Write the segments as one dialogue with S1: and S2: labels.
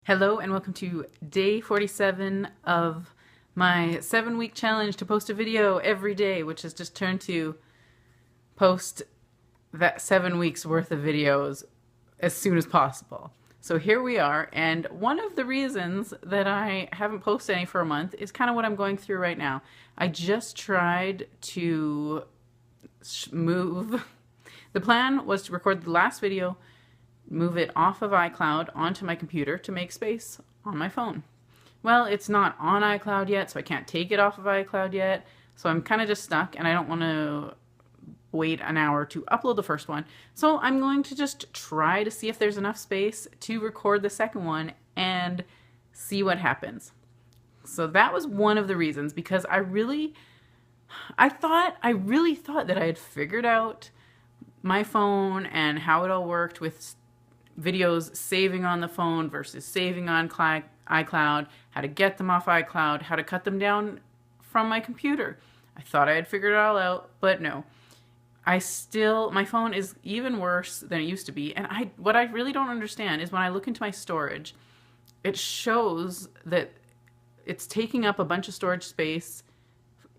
S1: Hello and welcome to day 47 of my 7-week challenge to post a video every day, which has just turned to post that 7 weeks worth of videos as soon as possible. So here we are, and one of the reasons that I haven't posted any for a month is kind of what I'm going through right now. I just tried to move. The plan was to record the last video, move it off of iCloud onto my computer to make space on my phone. Well, it's not on iCloud yet, so I can't take it off of iCloud yet. So I'm kind of just stuck, and I don't want to wait an hour to upload the first one. So I'm going to just try to see if there's enough space to record the second one and see what happens. So that was one of the reasons, because I really thought that I had figured out my phone and how it all worked with videos saving on the phone versus saving on iCloud, how to get them off iCloud, how to cut them down from my computer. I thought I had figured it all out, but no. My phone is even worse than it used to be. And what I really don't understand is when I look into my storage, it shows that it's taking up a bunch of storage space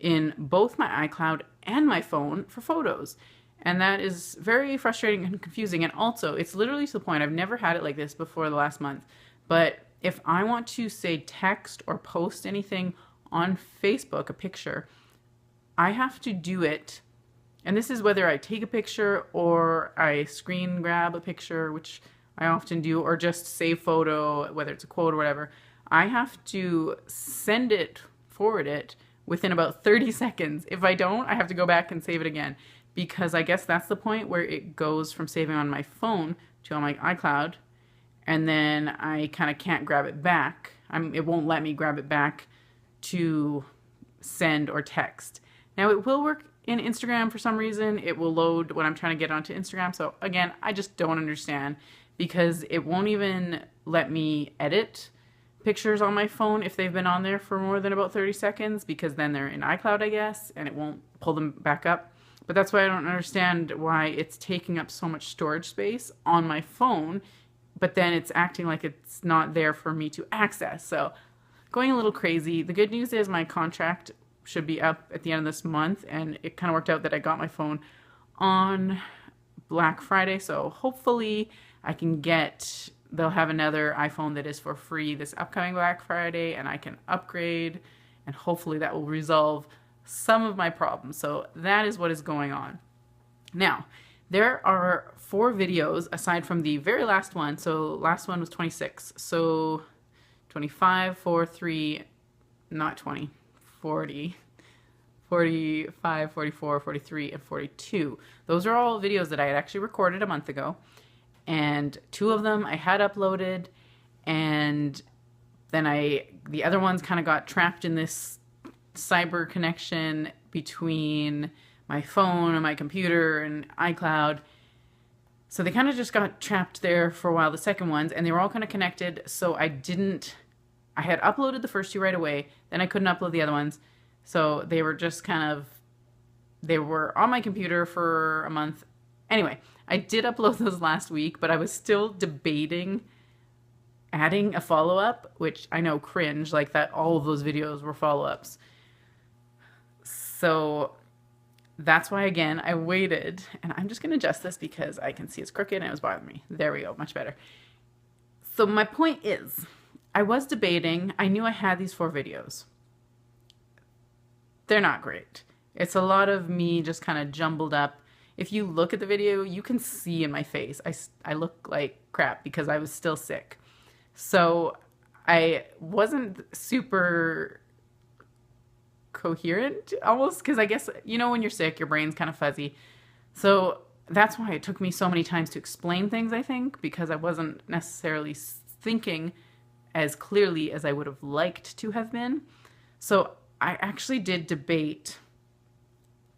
S1: in both my iCloud and my phone for photos. And that is very frustrating and confusing. And also, it's literally to the point, I've never had it like this before the last month, but if I want to say text or post anything on Facebook, a picture, I have to do it. And this is whether I take a picture or I screen grab a picture, which I often do, or just save photo, whether it's a quote or whatever. I have to forward it within about 30 seconds. If I don't, I have to go back and save it again, because I guess that's the point where it goes from saving on my phone to on my iCloud, and then I kind of can't grab it back. It won't let me grab it back to send or text. Now, it will work in Instagram for some reason. It will load when I'm trying to get onto Instagram. So again, I just don't understand, because it won't even let me edit pictures on my phone if they've been on there for more than about 30 seconds, because then they're in iCloud, I guess, and it won't pull them back up. But that's why I don't understand why it's taking up so much storage space on my phone, but then it's acting like it's not there for me to access. So going a little crazy. The good news is my contract should be up at the end of this month, and it kind of worked out that I got my phone on Black Friday. So hopefully they'll have another iPhone that is for free this upcoming Black Friday, and I can upgrade, and hopefully that will resolve some of my problems. So that is what is going on. Now, there are 4 videos aside from the very last one. So last one was 26. So 25, 4, 3, not 20, 40, 45, 44, 43, and 42. Those are all videos that I had actually recorded a month ago. And 2 of them I had uploaded, and then the other ones kind of got trapped in this cyber connection between my phone and my computer and iCloud. So they kind of just got trapped there for a while, the second ones, and they were all kind of connected. So I had uploaded the first 2 right away, then I couldn't upload the other ones. So they were just they were on my computer for a month. Anyway, I did upload those last week, but I was still debating adding a follow-up, which I know, cringe, like that all of those videos were follow-ups. So that's why, again, I waited, and I'm just going to adjust this because I can see it's crooked and it was bothering me. There we go, much better. So my point is, I was debating. I knew I had these 4 videos. They're not great. It's a lot of me just kind of jumbled up. If you look at the video, you can see in my face, I look like crap because I was still sick. So I wasn't super coherent almost, because I guess, when you're sick, your brain's kind of fuzzy. So that's why it took me so many times to explain things, I think, because I wasn't necessarily thinking as clearly as I would have liked to have been. So I actually did debate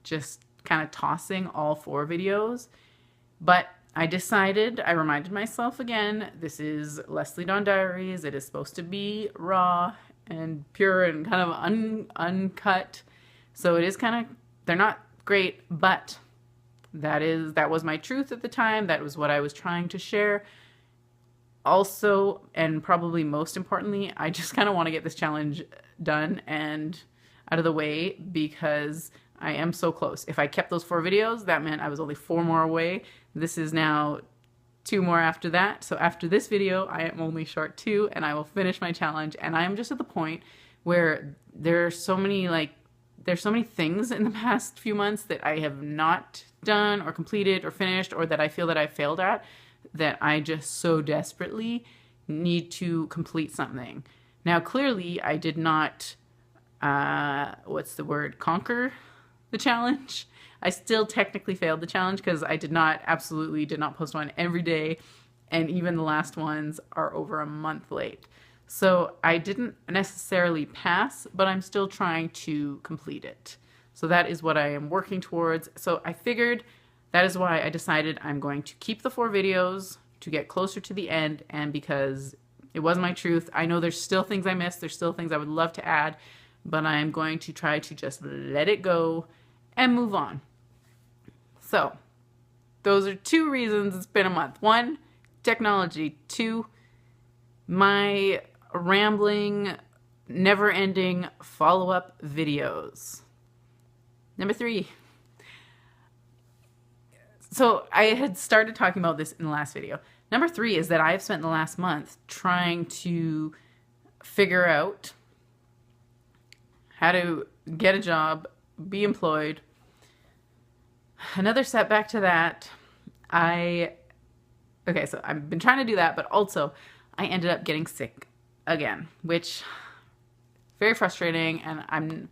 S1: just kind of tossing all 4 videos, but I reminded myself again, this is Leslie Dawn Diaries. It is supposed to be raw and pure and kind of uncut. So it is they're not great, but that was my truth at the time. That was what I was trying to share. Also, and probably most importantly, I just kind of want to get this challenge done and out of the way because I am so close. If I kept those 4 videos, that meant I was only 4 more away. This is now 2 more after that. So after this video, I am only short 2 and I will finish my challenge. And I am just at the point where there's so many things in the past few months that I have not done or completed or finished or that I feel that I failed at, that I just so desperately need to complete something. Now, clearly, I did not, conquer the challenge. I still technically failed the challenge because I absolutely did not post one every day, and even the last ones are over a month late. So I didn't necessarily pass, but I'm still trying to complete it. So that is what I am working towards. So I figured that is why I decided I'm going to keep the 4 videos to get closer to the end, and because it was my truth. I know there's still things I missed. There's still things I would love to add, but I'm going to try to just let it go and move on. So those are 2 reasons it's been a month. 1, technology. 2, my rambling, never-ending follow-up videos. Number 3. So I had started talking about this in the last video. Number 3 is that I have spent the last month trying to figure out how to get a job, be employed. Another setback to that, so I've been trying to do that, but also I ended up getting sick again, which very frustrating, and I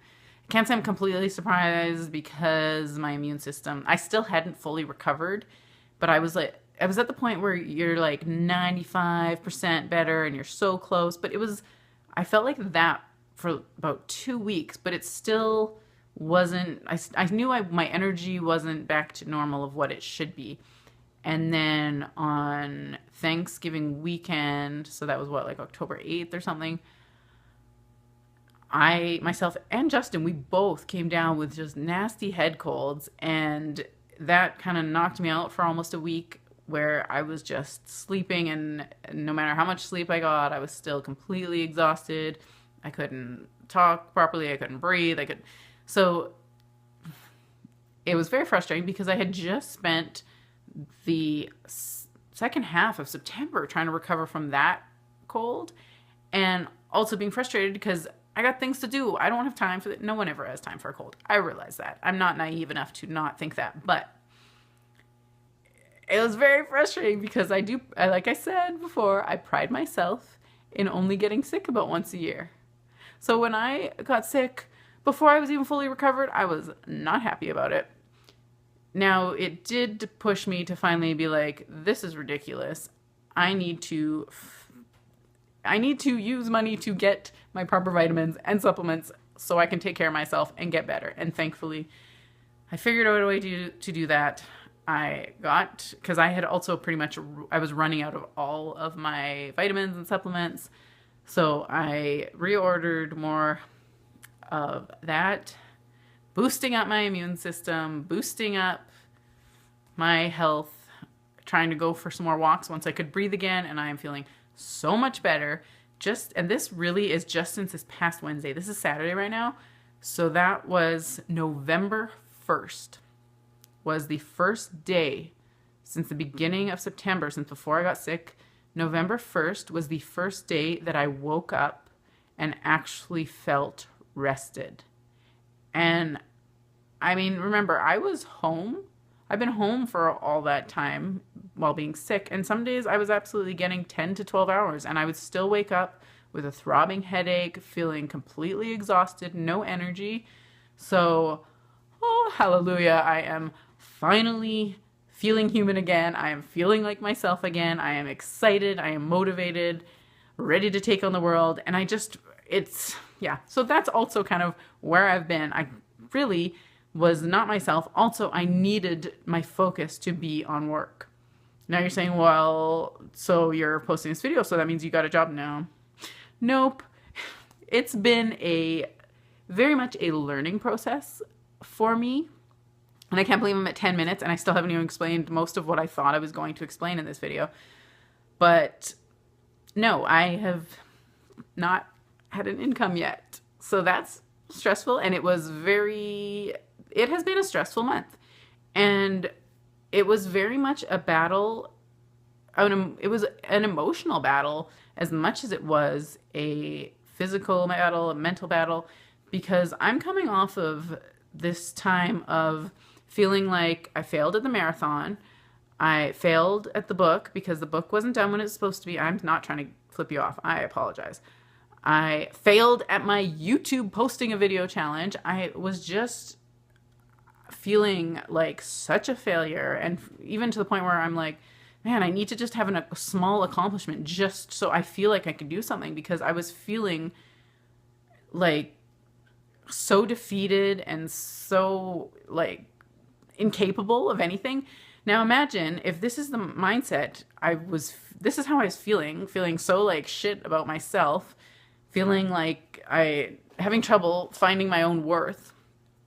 S1: can't say I'm completely surprised because my immune system, I still hadn't fully recovered, but I was at the point where you're like 95% better and you're so close, but I felt like that for about 2 weeks, but it still wasn't, I knew my energy wasn't back to normal of what it should be. And then on Thanksgiving weekend, so that was October 8th or something, myself and Justin, we both came down with just nasty head colds, and that kind of knocked me out for almost a week, where I was just sleeping, and no matter how much sleep I got, I was still completely exhausted. I couldn't talk properly. I couldn't breathe. So it was very frustrating because I had just spent the second half of September trying to recover from that cold, and also being frustrated because I got things to do. I don't have time for that. No one ever has time for a cold. I realize that. I'm not naive enough to not think that, but it was very frustrating because like I said before, I pride myself in only getting sick about once a year. So when I got sick, before I was even fully recovered, I was not happy about it. Now, it did push me to finally be like, this is ridiculous. I need to use money to get my proper vitamins and supplements so I can take care of myself and get better. And thankfully, I figured out a way to do that. Because I had also I was running out of all of my vitamins and supplements. So I reordered more of that, boosting up my immune system, boosting up my health, trying to go for some more walks once I could breathe again, and I am feeling so much better. And this really is just since this past Wednesday. This is Saturday right now. So that was November 1st. Was the first day since the beginning of September, since before I got sick. November 1st was the first day that I woke up and actually felt rested. And I mean, remember, I was home. I've been home for all that time while being sick. And some days I was absolutely getting 10 to 12 hours, and I would still wake up with a throbbing headache, feeling completely exhausted, no energy. So, oh, hallelujah, I am finally feeling human again. I am feeling like myself again. I am excited. I am motivated, ready to take on the world. And so that's also kind of where I've been. I really was not myself. Also, I needed my focus to be on work. Now you're saying, well, so you're posting this video, so that means you got a job now. Nope. It's been very much a learning process for me. And I can't believe I'm at 10 minutes and I still haven't even explained most of what I thought I was going to explain in this video. But no, I have not had an income yet. So that's stressful. And it has been a stressful month. And it was very much a battle. It was an emotional battle as much as it was a physical battle, a mental battle, because I'm coming off of this time of feeling like I failed at the marathon. I failed at the book because the book wasn't done when it was supposed to be. I'm not trying to flip you off. I apologize. I failed at my YouTube posting a video challenge. I was just feeling like such a failure, and even to the point where I'm like, man, I need to just have a small accomplishment just so I feel like I can do something, because I was feeling like so defeated and so like incapable of anything. Now imagine if this is the mindset this is how I was feeling so like shit about myself, feeling like having trouble finding my own worth.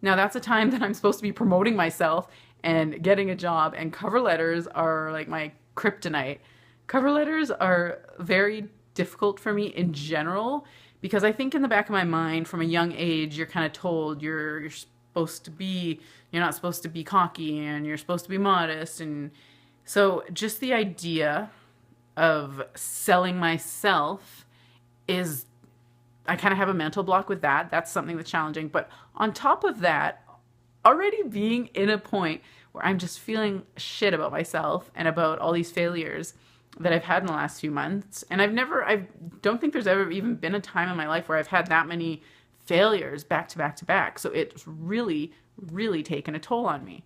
S1: Now that's a time that I'm supposed to be promoting myself and getting a job, and cover letters are like my kryptonite. Cover letters are very difficult for me in general, because I think in the back of my mind from a young age, you're kind of told you're not supposed to be cocky, and you're supposed to be modest. And so just the idea of selling myself I kind of have a mental block with that. That's something that's challenging. But on top of that, already being in a point where I'm just feeling shit about myself and about all these failures that I've had in the last few months. And I don't think there's ever even been a time in my life where I've had that many failures back to back to back. So it's really, really taken a toll on me.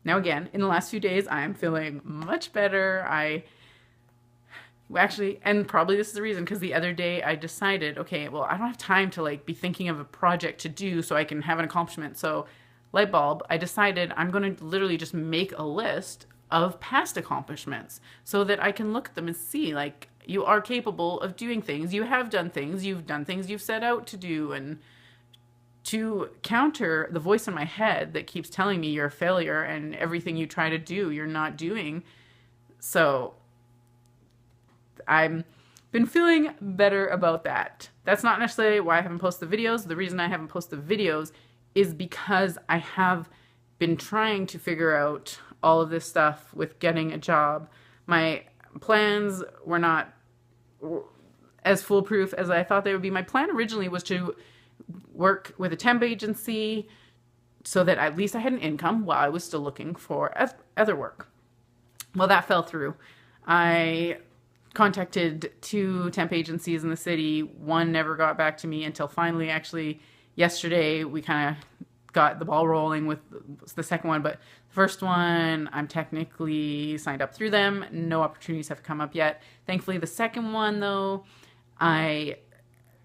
S1: Now, again, in the last few days, I am feeling much better. And probably this is the reason, because the other day I decided, okay, well, I don't have time to like be thinking of a project to do so I can have an accomplishment. So light bulb, I decided I'm going to literally just make a list of past accomplishments so that I can look at them and see, like, you are capable of doing things. You have done things. You've done things you've set out to do. And to counter the voice in my head that keeps telling me you're a failure and everything you try to do, you're not doing. So I've been feeling better about that. That's not necessarily why I haven't posted the videos. The reason I haven't posted the videos is because I have been trying to figure out all of this stuff with getting a job. My plans were not as foolproof as I thought they would be. My plan originally was to work with a temp agency so that at least I had an income while I was still looking for other work. Well, that fell through. I contacted 2 temp agencies in the city. One never got back to me until finally, actually, yesterday, we kind of got the ball rolling with the second one. But the first one, I'm technically signed up through them. No opportunities have come up yet. Thankfully, the second one, though, I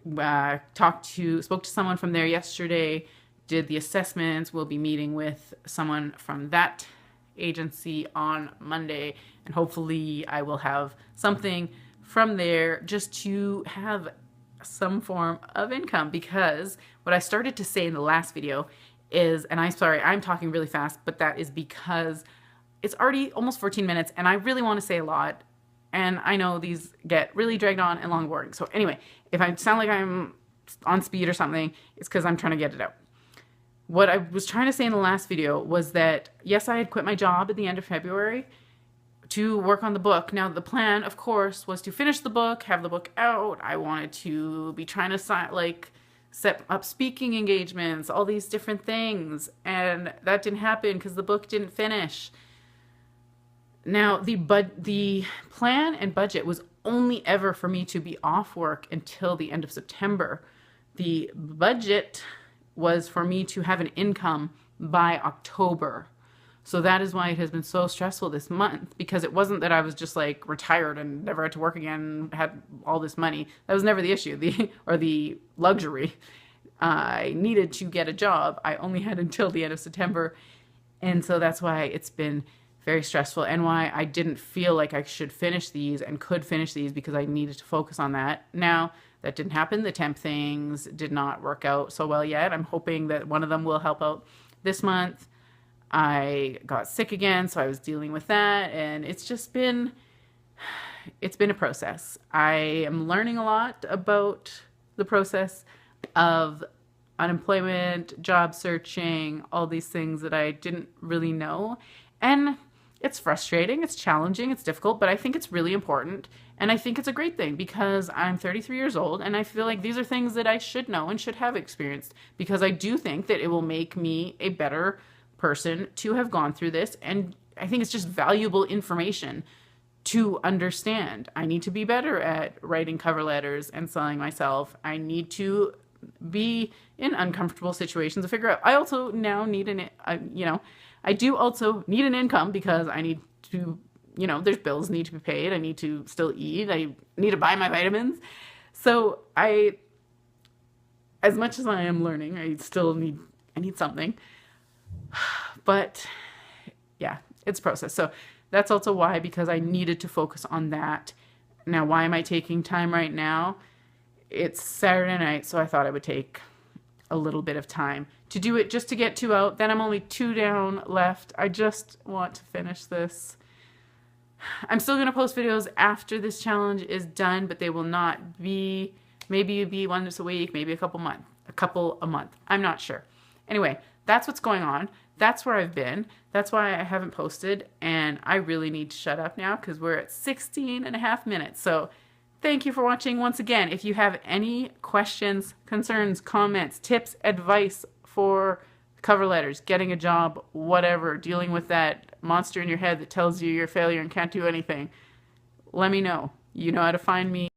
S1: spoke to someone from there yesterday, did the assessments. We'll be meeting with someone from that agency on Monday, and hopefully I will have something from there just to have some form of income. Because what I started to say in the last video is, and I'm sorry, I'm talking really fast, but that is because it's already almost 14 minutes and I really want to say a lot, and I know these get really dragged on and long boring. So anyway, if I sound like I'm on speed or something, it's because I'm trying to get it out. What I was trying to say in the last video was that, yes, I had quit my job at the end of February to work on the book. Now, the plan, of course, was to finish the book, have the book out. I wanted to be trying to set up speaking engagements, all these different things. And that didn't happen because the book didn't finish. Now, the plan and budget was only ever for me to be off work until the end of September. The budget was for me to have an income by October. So that is why it has been so stressful this month, because it wasn't that I was just like retired and never had to work again, had all this money. That was never the issue, the luxury. I needed to get a job. I only had until the end of September. And so that's why it's been very stressful, and why I didn't feel like I should finish these and could finish these, because I needed to focus on that. Now, that didn't happen. The temp things did not work out so well yet. I'm hoping that one of them will help out this month. I got sick again, so I was dealing with that, and it's just been it's been a process. I am learning a lot about the process of unemployment, job searching, all these things that I didn't really know. And it's frustrating, it's challenging, it's difficult, but I think it's really important. And I think it's a great thing because I'm 33 years old and I feel like these are things that I should know and should have experienced because I do think that it will make me a better person to have gone through this. And I think it's just valuable information to understand. I need to be better at writing cover letters and selling myself. I need to be in uncomfortable situations to figure out. I also now need I do also need an income because I need to, there's bills need to be paid. I need to still eat. I need to buy my vitamins. So as much as I am learning, I need something. But yeah, it's a process. So that's also why, because I needed to focus on that. Now, why am I taking time right now? It's Saturday night, so I thought I would take a little bit of time to do it just to get 2 out. Then I'm only 2 down left. I just want to finish this. I'm still going to post videos after this challenge is done, but they will not be, maybe it'll be once a week, maybe a couple a month. I'm not sure. Anyway, that's what's going on. That's where I've been. That's why I haven't posted, and I really need to shut up now because we're at 16 and a half minutes. So thank you for watching once again. If you have any questions, concerns, comments, tips, advice for cover letters, getting a job, whatever, dealing with that monster in your head that tells you you're a failure and can't do anything, let me know. You know how to find me.